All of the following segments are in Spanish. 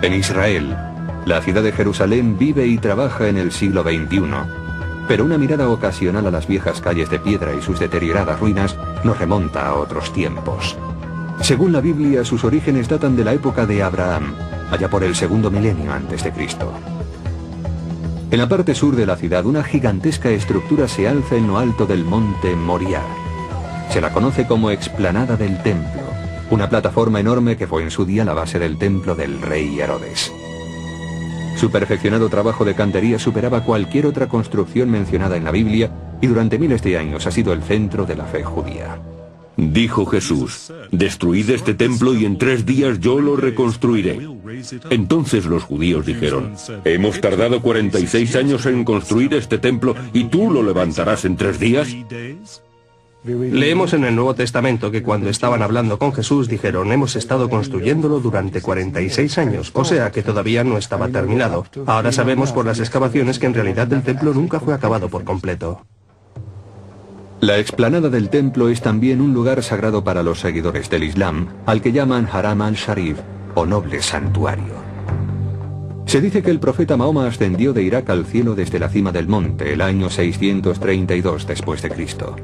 En Israel, la ciudad de Jerusalén vive y trabaja en el siglo XXI, pero una mirada ocasional a las viejas calles de piedra y sus deterioradas ruinas nos remonta a otros tiempos. Según la Biblia, sus orígenes datan de la época de Abraham, allá por el segundo milenio antes de Cristo. En la parte sur de la ciudad, una gigantesca estructura se alza en lo alto del monte Moriah. Se la conoce como explanada del templo, una plataforma enorme que fue en su día la base del templo del rey Herodes. Su perfeccionado trabajo de cantería superaba cualquier otra construcción mencionada en la Biblia y durante miles de años ha sido el centro de la fe judía. Dijo Jesús: destruid este templo y en 3 días yo lo reconstruiré. Entonces los judíos dijeron: hemos tardado 46 años en construir este templo y tú lo levantarás en 3 días. Leemos en el Nuevo Testamento que cuando estaban hablando con Jesús dijeron: hemos estado construyéndolo durante 46 años, o sea que todavía no estaba terminado. Ahora sabemos por las excavaciones que en realidad el templo nunca fue acabado por completo. La explanada del templo es también un lugar sagrado para los seguidores del Islam, al que llaman Haram al-Sharif, o noble santuario. Se dice que el profeta Mahoma ascendió de Irak al cielo desde la cima del monte el año 632 después de Cristo.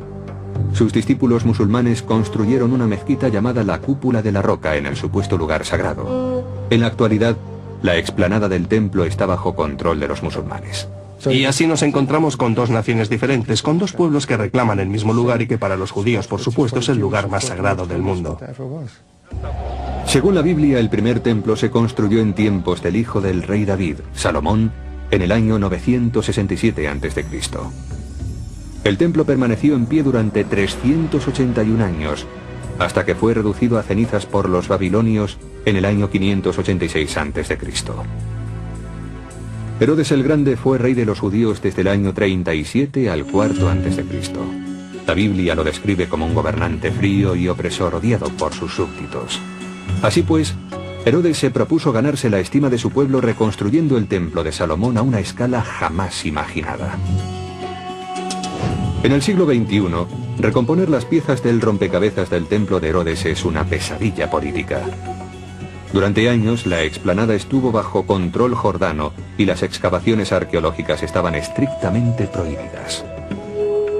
Sus discípulos musulmanes construyeron una mezquita llamada la Cúpula de la Roca en el supuesto lugar sagrado. En la actualidad, la explanada del templo está bajo control de los musulmanes. Y así nos encontramos con 2 naciones diferentes, con 2 pueblos que reclaman el mismo lugar y que para los judíos, por supuesto, es el lugar más sagrado del mundo. Según la Biblia, el primer templo se construyó en tiempos del hijo del rey David, Salomón, en el año 967 a.C. El templo permaneció en pie durante 381 años, hasta que fue reducido a cenizas por los babilonios en el año 586 a.C. Herodes el Grande fue rey de los judíos desde el año 37 al cuarto a.C. La Biblia lo describe como un gobernante frío y opresor odiado por sus súbditos. Así pues, Herodes se propuso ganarse la estima de su pueblo reconstruyendo el templo de Salomón a una escala jamás imaginada. En el siglo XXI, recomponer las piezas del rompecabezas del templo de Herodes es una pesadilla política. Durante años, la explanada estuvo bajo control jordano y las excavaciones arqueológicas estaban estrictamente prohibidas.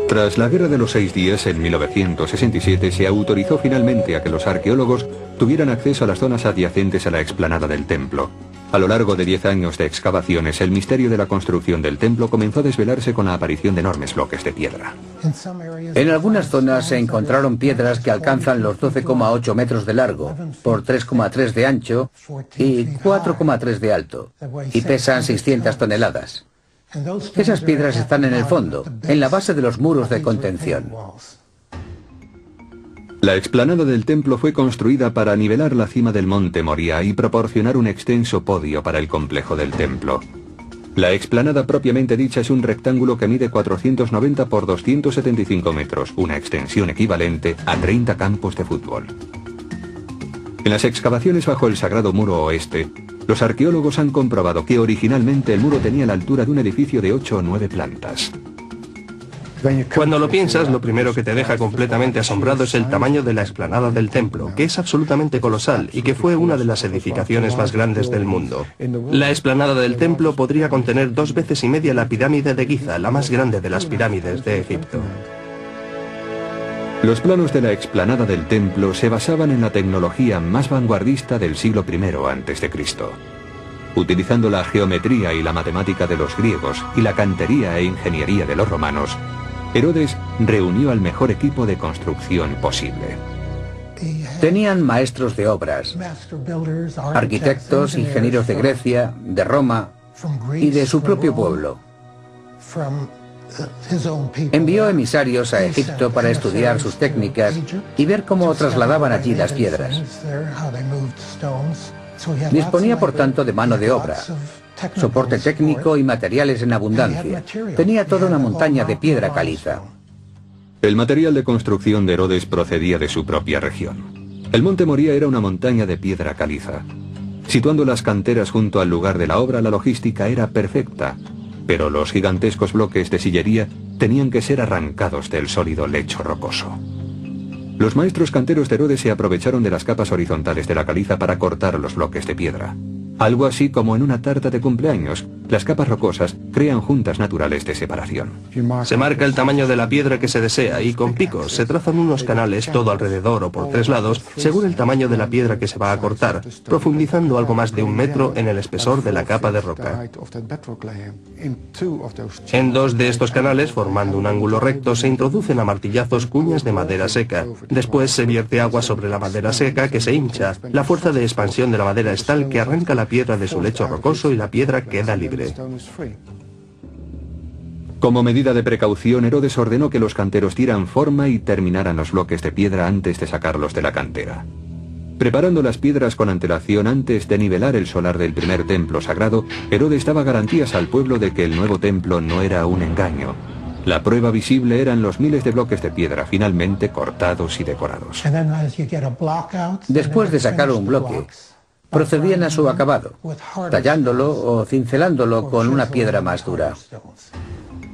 Tras la Guerra de los 6 Días, en 1967, se autorizó finalmente a que los arqueólogos tuvieran acceso a las zonas adyacentes a la explanada del templo. A lo largo de 10 años de excavaciones, el misterio de la construcción del templo comenzó a desvelarse con la aparición de enormes bloques de piedra. En algunas zonas se encontraron piedras que alcanzan los 12,8 metros de largo, por 3,3 de ancho y 4,3 de alto, y pesan 600 toneladas. Esas piedras están en el fondo, en la base de los muros de contención. La explanada del templo fue construida para nivelar la cima del monte Moriah y proporcionar un extenso podio para el complejo del templo. La explanada propiamente dicha es un rectángulo que mide 490 por 275 metros, una extensión equivalente a 30 campos de fútbol. En las excavaciones bajo el Sagrado Muro Oeste, los arqueólogos han comprobado que originalmente el muro tenía la altura de un edificio de 8 o 9 plantas. Cuando lo piensas, lo primero que te deja completamente asombrado es el tamaño de la explanada del templo, que es absolutamente colosal y que fue una de las edificaciones más grandes del mundo. La explanada del templo podría contener 2 veces y media la pirámide de Giza, la más grande de las pirámides de Egipto. Los planos de la explanada del templo se basaban en la tecnología más vanguardista del siglo I a.C. Utilizando la geometría y la matemática de los griegos y la cantería e ingeniería de los romanos, Herodes reunió al mejor equipo de construcción posible. Tenían maestros de obras, arquitectos, ingenieros de Grecia, de Roma y de su propio pueblo. Envió emisarios a Egipto para estudiar sus técnicas y ver cómo trasladaban allí las piedras. Disponía, por tanto, de mano de obra, soporte técnico y materiales en abundancia. Tenía toda una montaña de piedra caliza. El material de construcción de Herodes procedía de su propia región. El monte Moriah era una montaña de piedra caliza. Situando las canteras junto al lugar de la obra, la logística era perfecta, pero los gigantescos bloques de sillería tenían que ser arrancados del sólido lecho rocoso. Los maestros canteros de Herodes se aprovecharon de las capas horizontales de la caliza para cortar los bloques de piedra. Algo así como en una tarta de cumpleaños, las capas rocosas crean juntas naturales de separación. Se marca el tamaño de la piedra que se desea y con picos se trazan unos canales todo alrededor o por 3 lados según el tamaño de la piedra que se va a cortar, profundizando algo más de 1 metro en el espesor de la capa de roca. En 2 de estos canales, formando un ángulo recto, se introducen a martillazos cuñas de madera seca. Después se vierte agua sobre la madera seca que se hincha. La fuerza de expansión de la madera es tal que arranca la piedra de su lecho rocoso y la piedra queda libre. Como medida de precaución, Herodes ordenó que los canteros dieran forma y terminaran los bloques de piedra antes de sacarlos de la cantera. Preparando las piedras con antelación antes de nivelar el solar del primer templo sagrado, Herodes daba garantías al pueblo de que el nuevo templo no era un engaño. La prueba visible eran los miles de bloques de piedra finalmente cortados y decorados. Después de sacar un bloque, procedían a su acabado, tallándolo o cincelándolo con una piedra más dura.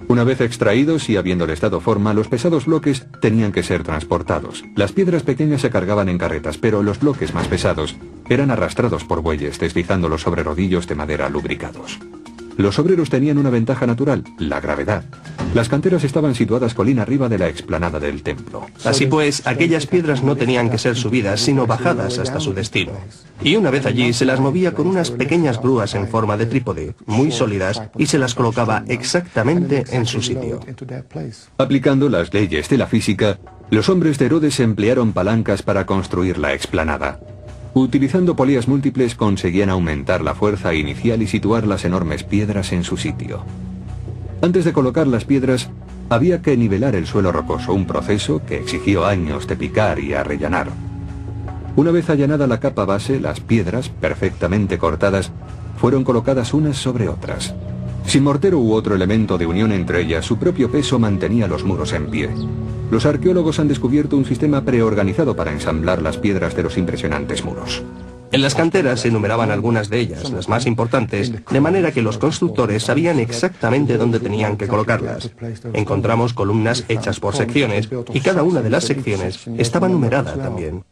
Una vez extraídos y habiéndoles dado forma, los pesados bloques tenían que ser transportados. Las piedras pequeñas se cargaban en carretas, pero los bloques más pesados eran arrastrados por bueyes, deslizándolos sobre rodillos de madera lubricados. Los obreros tenían una ventaja natural, la gravedad. Las canteras estaban situadas colina arriba de la explanada del templo. Así pues, aquellas piedras no tenían que ser subidas, sino bajadas hasta su destino. Y una vez allí, se las movía con unas pequeñas grúas en forma de trípode, muy sólidas, y se las colocaba exactamente en su sitio. Aplicando las leyes de la física, los hombres de Herodes emplearon palancas para construir la explanada. Utilizando polías múltiples conseguían aumentar la fuerza inicial y situar las enormes piedras en su sitio. Antes de colocar las piedras, había que nivelar el suelo rocoso, un proceso que exigió años de picar y arrellanar. Una vez allanada la capa base, las piedras, perfectamente cortadas, fueron colocadas unas sobre otras. Sin mortero u otro elemento de unión entre ellas, su propio peso mantenía los muros en pie. Los arqueólogos han descubierto un sistema preorganizado para ensamblar las piedras de los impresionantes muros. En las canteras se enumeraban algunas de ellas, las más importantes, de manera que los constructores sabían exactamente dónde tenían que colocarlas. Encontramos columnas hechas por secciones, y cada una de las secciones estaba numerada también.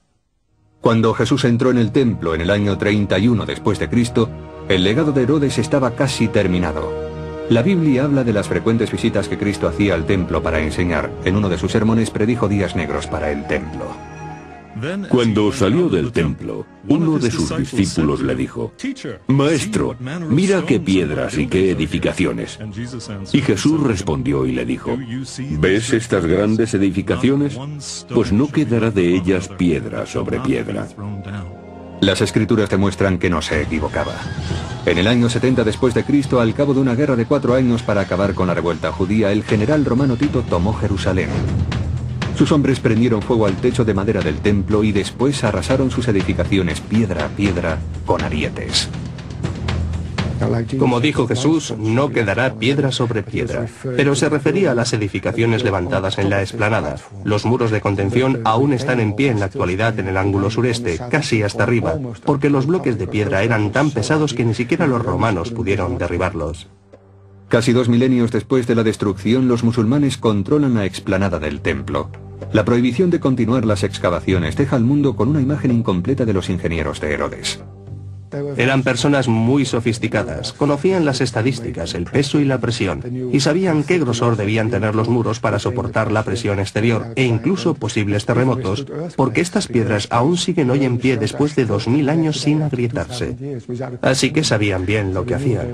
Cuando Jesús entró en el templo en el año 31 después de Cristo, el legado de Herodes estaba casi terminado. La Biblia habla de las frecuentes visitas que Cristo hacía al templo para enseñar. En uno de sus sermones predijo días negros para el templo. Cuando salió del templo, uno de sus discípulos le dijo: «Maestro, mira qué piedras y qué edificaciones». Y Jesús respondió y le dijo: «¿Ves estas grandes edificaciones? Pues no quedará de ellas piedra sobre piedra». Las escrituras demuestran que no se equivocaba. En el año 70 después de Cristo, al cabo de una guerra de 4 años para acabar con la revuelta judía, el general romano Tito tomó Jerusalén. Sus hombres prendieron fuego al techo de madera del templo y después arrasaron sus edificaciones piedra a piedra con arietes. Como dijo Jesús, no quedará piedra sobre piedra, pero se refería a las edificaciones levantadas en la explanada. Los muros de contención aún están en pie en la actualidad en el ángulo sureste, casi hasta arriba, porque los bloques de piedra eran tan pesados que ni siquiera los romanos pudieron derribarlos. Casi 2 milenios después de la destrucción, los musulmanes controlan la explanada del templo. La prohibición de continuar las excavaciones deja al mundo con una imagen incompleta de los ingenieros de Herodes. Eran personas muy sofisticadas, conocían las estadísticas, el peso y la presión, y sabían qué grosor debían tener los muros para soportar la presión exterior e incluso posibles terremotos, porque estas piedras aún siguen hoy en pie después de 2000 años sin agrietarse. Así que sabían bien lo que hacían.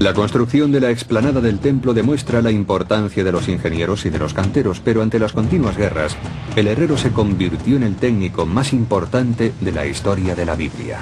La construcción de la explanada del templo demuestra la importancia de los ingenieros y de los canteros, pero ante las continuas guerras, el herrero se convirtió en el técnico más importante de la historia de la Biblia.